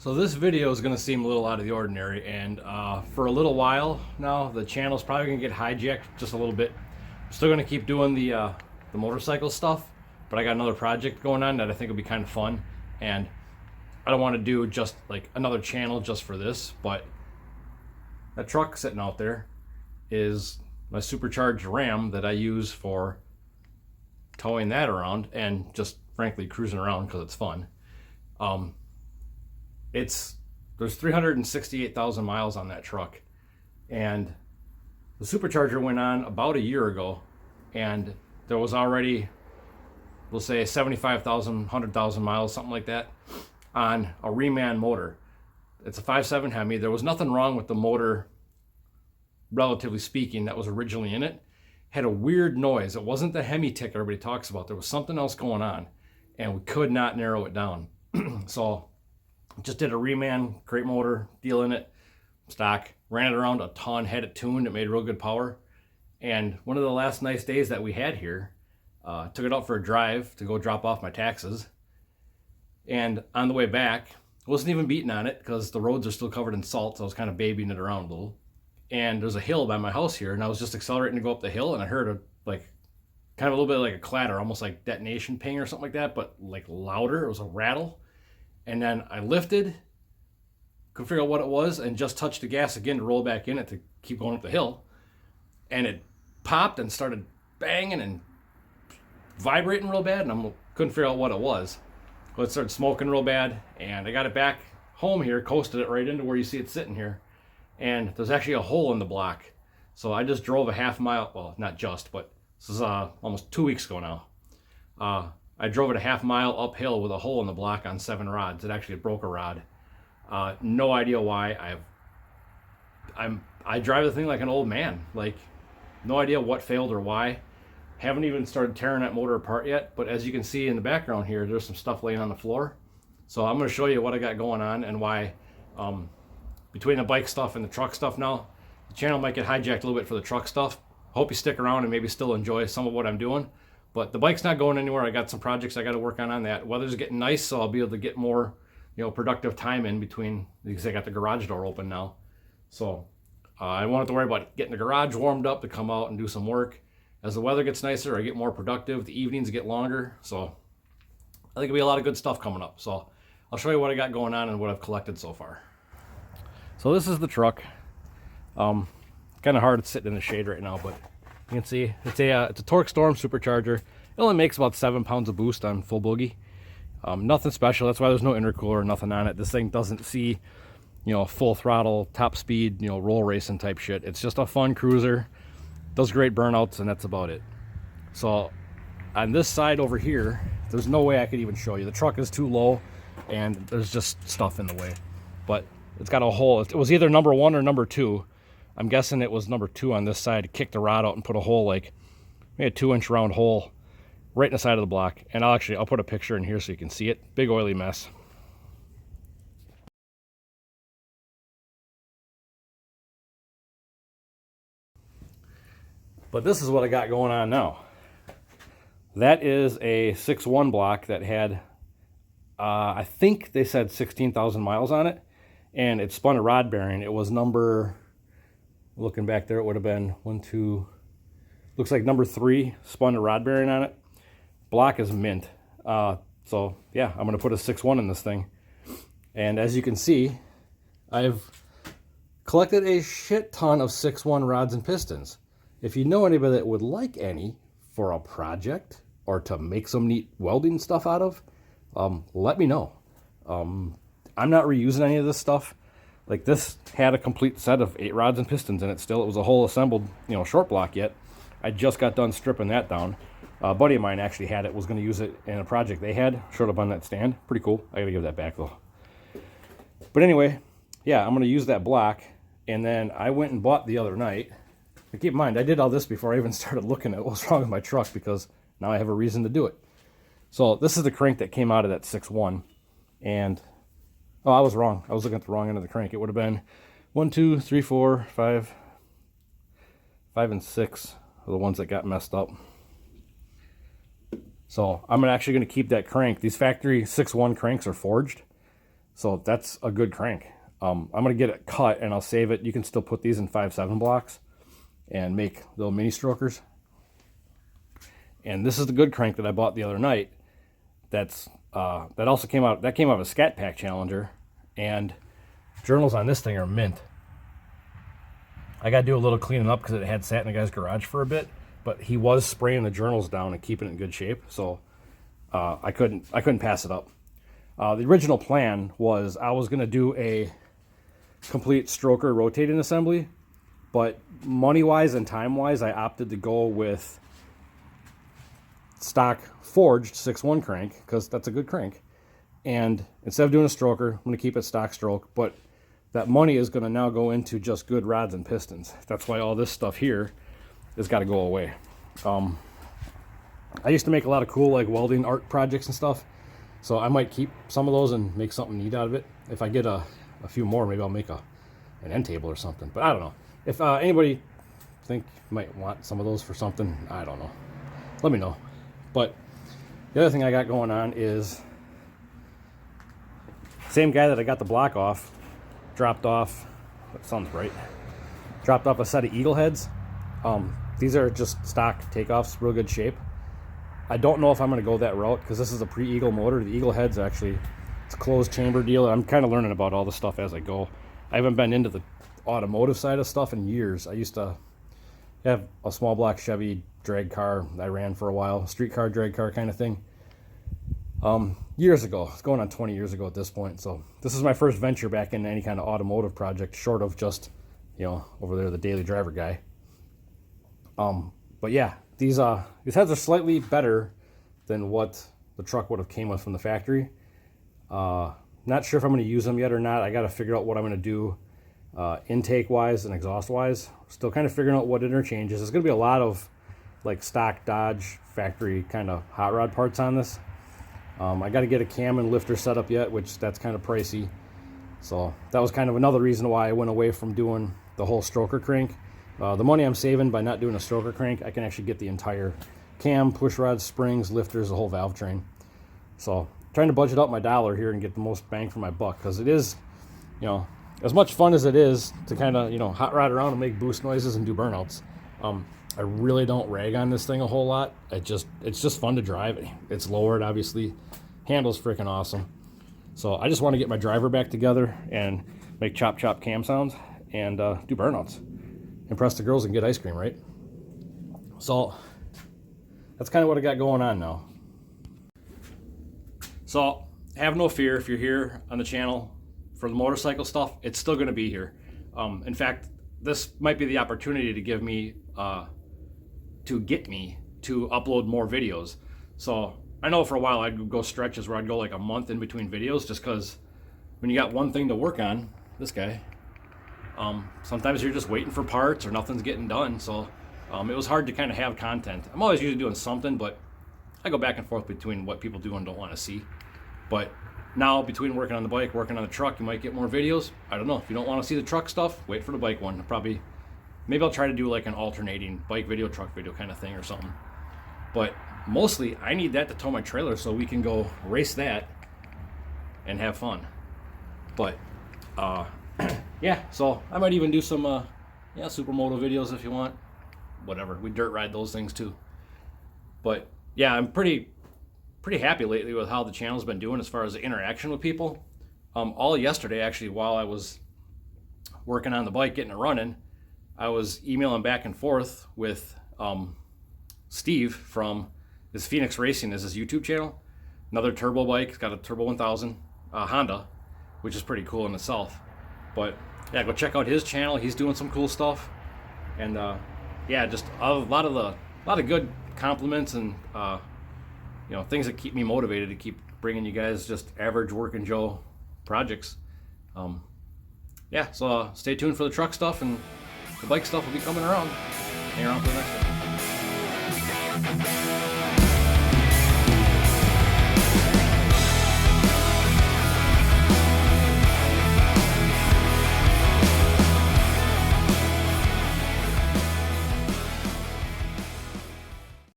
So this video is going to seem a little out of the ordinary, and for a little while now, the channel's probably going to get hijacked just a little bit. I'm still going to keep doing the motorcycle stuff, but I got another project going on that I think will be kind of fun, and I don't want to do just like another channel just for this, but that truck sitting out there is my Supercharged Ram that I use for towing that around and just frankly cruising around because it's fun. There's 368,000 miles on that truck, and the supercharger went on about a year ago, and there was already, we'll say 75,000, 100,000 miles, something like that, on a reman motor. It's a 5.7 Hemi. There was nothing wrong with the motor, relatively speaking, that was originally in it. Had a weird noise. It wasn't the Hemi tick everybody talks about. There was something else going on, and we could not narrow it down. So just did a reman, crate motor, deal in it, stock, ran it around a ton, had it tuned, it made real good power. And one of the last nice days that we had here, took it out for a drive to go drop off my taxes. And on the way back, wasn't even beating on it because the roads are still covered in salt, so I was kind of babying it around a little. And there's a hill by my house here, and I was just accelerating to go up the hill, and I heard kind of a little bit like a clatter, almost like detonation ping or something like that, but like louder. It was a rattle. And then I lifted, couldn't figure out what it was, and just touched the gas again to roll back in it to keep going up the hill. And it popped and started banging and vibrating real bad, and I couldn't figure out what it was. But it started smoking real bad, and I got it back home here, coasted it right into where you see it sitting here. And there's actually a hole in the block. So I just drove a half mile, well, not just, but this is almost 2 weeks ago now. I drove it a half mile uphill with a hole in the block on 7 rods. It actually broke a rod. No idea why. I drive the thing like an old man. Like, no idea what failed or why. Haven't even started tearing that motor apart yet. But as you can see in the background here, there's some stuff laying on the floor. So I'm going to show you what I got going on and why. Between the bike stuff and the truck stuff now, the channel might get hijacked a little bit for the truck stuff. Hope you stick around and maybe still enjoy some of what I'm doing. But the bike's not going anywhere. I got some projects I got to work on that. Weather's getting nice, so I'll be able to get more, productive time in between, because I got the garage door open now. So I don't have to worry about getting the garage warmed up to come out and do some work. As the weather gets nicer, I get more productive. The evenings get longer. So I think it'll be a lot of good stuff coming up. So I'll show you what I got going on and what I've collected so far. So this is the truck. Kind of hard sitting in the shade right now, but you can see it's a Torque Storm supercharger. It only makes about 7 pounds of boost on full boogie. Nothing special. That's why there's no intercooler or nothing on it. This thing doesn't see, full throttle, top speed, roll racing type shit. It's just a fun cruiser. Does great burnouts, and that's about it. So on this side over here, there's no way I could even show you. The truck is too low, and there's just stuff in the way. But it's got a hole. It was either number 1 or number 2. I'm guessing it was number 2 on this side. Kicked the rod out and put a hole, like maybe a 2-inch round hole right in the side of the block. And I'll put a picture in here so you can see it. Big oily mess. But this is what I got going on now. That is a 6.1 block that had, I think they said 16,000 miles on it. And it spun a rod bearing. It was number, looking back there, it would have been 1, 2, looks like number 3 spun a rod bearing on it. Block is mint. So yeah, I'm going to put a 6.1 in this thing. And as you can see, I've collected a shit ton of 6.1 rods and pistons. If you know anybody that would like any for a project or to make some neat welding stuff out of, let me know. I'm not reusing any of this stuff. Like, this had a complete set of 8 rods and pistons in it still. It was a whole assembled, short block yet. I just got done stripping that down. A buddy of mine actually had it, was going to use it in a project they had. Showed up on that stand. Pretty cool. I got to give that back, though. But anyway, yeah, I'm going to use that block. And then I went and bought the other night. But keep in mind, I did all this before I even started looking at what's wrong with my truck, because now I have a reason to do it. So this is the crank that came out of that 6.1. And oh, I was wrong. I was looking at the wrong end of the crank. It would have been 1, 2, 3, 4, 5, 5, and 6 are the ones that got messed up. So I'm actually going to keep that crank. These factory 6.1 cranks are forged. So that's a good crank. I'm gonna get it cut and I'll save it. You can still put these in 5/7 blocks and make little mini strokers. And this is the good crank that I bought the other night. That also came out of a Scat Pack Challenger, and journals on this thing are mint. I got to do a little cleaning up because it had sat in the guy's garage for a bit, but he was spraying the journals down and keeping it in good shape, so I couldn't pass it up. The original plan was I was going to do a complete stroker rotating assembly, but money-wise and time-wise, I opted to go with stock forged 6/1 crank because that's a good crank. And instead of doing a stroker, I'm going to keep it stock stroke, but that money is going to now go into just good rods and pistons. That's why all this stuff here has got to go away. I used to make a lot of cool like welding art projects and stuff, so I might keep some of those and make something neat out of it. If I get a few more, maybe I'll make an end table or something, but I don't know. If anybody think might want some of those for something, I don't know, let me know. But the other thing I got going on is same guy that I got the block off dropped off, that sounds right, dropped off a set of eagle heads. These are just stock takeoffs, real good shape. I don't know if I'm going to go that route because this is a pre-eagle motor. The eagle heads actually, it's a closed chamber deal. I'm kind of learning about all this stuff as I go. I haven't been into the automotive side of stuff in years. I used to have a small block Chevy drag car I ran for a while, street car, drag car kind of thing. Years ago, it's going on 20 years ago at this point. So this is my first venture back into any kind of automotive project, short of just, you know, over there, the daily driver guy. But yeah, these heads are slightly better than what the truck would have came with from the factory. Not sure if I'm going to use them yet or not. I got to figure out what I'm going to do intake wise and exhaust wise. Still kind of figuring out what interchanges. There's going to be a lot of like stock Dodge factory kind of hot rod parts on this. I got to get a cam and lifter set up yet, which that's kind of pricey. So that was kind of another reason why I went away from doing the whole stroker crank. The money I'm saving by not doing a stroker crank, I can actually get the entire cam, push rods, springs, lifters, the whole valve train. So trying to budget out my dollar here and get the most bang for my buck, because it is, you know, as much fun as it is to kind of, you know, hot rod around and make boost noises and do burnouts. I really don't rag on this thing a whole lot. It's just fun to drive. It's lowered, obviously. Handle's freaking awesome. So I just want to get my driver back together and make chop chop cam sounds and do burnouts. Impress the girls and get ice cream, right? So that's kind of what I got going on now. So have no fear if you're here on the channel for the motorcycle stuff. It's still going to be here. In fact, this might be the opportunity to get me to upload more videos. So I know for a while I'd go stretches where I'd go like a month in between videos, just because when you got one thing to work on, this guy, sometimes you're just waiting for parts or nothing's getting done. So it was hard to kind of have content. I'm always usually doing something, but I go back and forth between what people do and don't want to see. But now between working on the bike, working on the truck, you might get more videos. I don't know. If you don't want to see the truck stuff, wait for the bike one. Maybe I'll try to do like an alternating bike video, truck video kind of thing or something. But mostly I need that to tow my trailer so we can go race that and have fun. But yeah, so I might even do some supermoto videos if you want. Whatever, we dirt ride those things too. But yeah, I'm pretty happy lately with how the channel's been doing as far as the interaction with people. All yesterday actually, while I was working on the bike, getting it running, I was emailing back and forth with Steve from this Phoenix Racing, is his YouTube channel. Another turbo bike. It's got a Turbo 1000 Honda, which is pretty cool in itself. But yeah, go check out his channel. He's doing some cool stuff, and yeah, just a lot of good compliments and you know, things that keep me motivated to keep bringing you guys just average working Joe projects. Yeah, so stay tuned for the truck stuff, and the bike stuff will be coming around. Hang around for the next one.